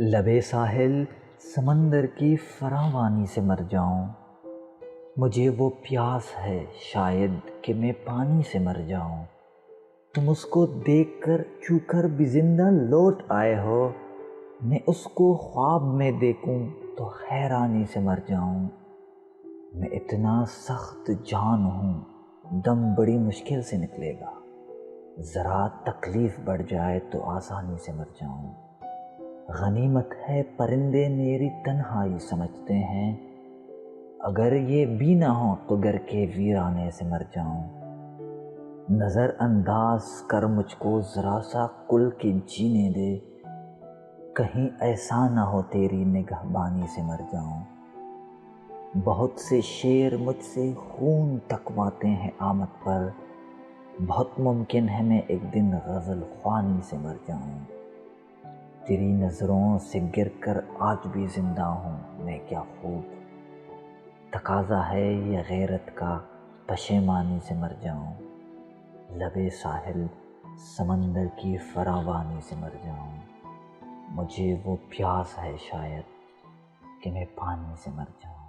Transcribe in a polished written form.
لبے ساحل سمندر کی فراوانی سے مر جاؤں، مجھے وہ پیاس ہے شاید کہ میں پانی سے مر جاؤں۔ تم اس کو دیکھ کر چھو کر بھی زندہ لوٹ آئے ہو، میں اس کو خواب میں دیکھوں تو حیرانی سے مر جاؤں۔ میں اتنا سخت جان ہوں، دم بڑی مشکل سے نکلے گا، ذرا تکلیف بڑھ جائے تو آسانی سے مر جاؤں۔ غنیمت ہے پرندے میری تنہائی سمجھتے ہیں، اگر یہ بھی نہ ہو تو گھر کے ویرانے سے مر جاؤں۔ نظر انداز کر مجھ کو ذرا سا کھل کے جینے دے، کہیں ایسا نہ ہو تیری نگہبانی سے مر جاؤں۔ بہت سے شعر مجھ سے خون تکواتے ہیں آمد پر، بہت ممکن ہے میں ایک دن غزل خوانی سے مر جاؤں۔ تیری نظروں سے گر کر آج بھی زندہ ہوں میں، کیا خوب تقاضا ہے یہ غیرت کا پشیمانی سے مر جاؤں۔ لبے ساحل سمندر کی فراوانی سے مر جاؤں، مجھے وہ پیاس ہے شاید کہ میں پانی سے مر جاؤں۔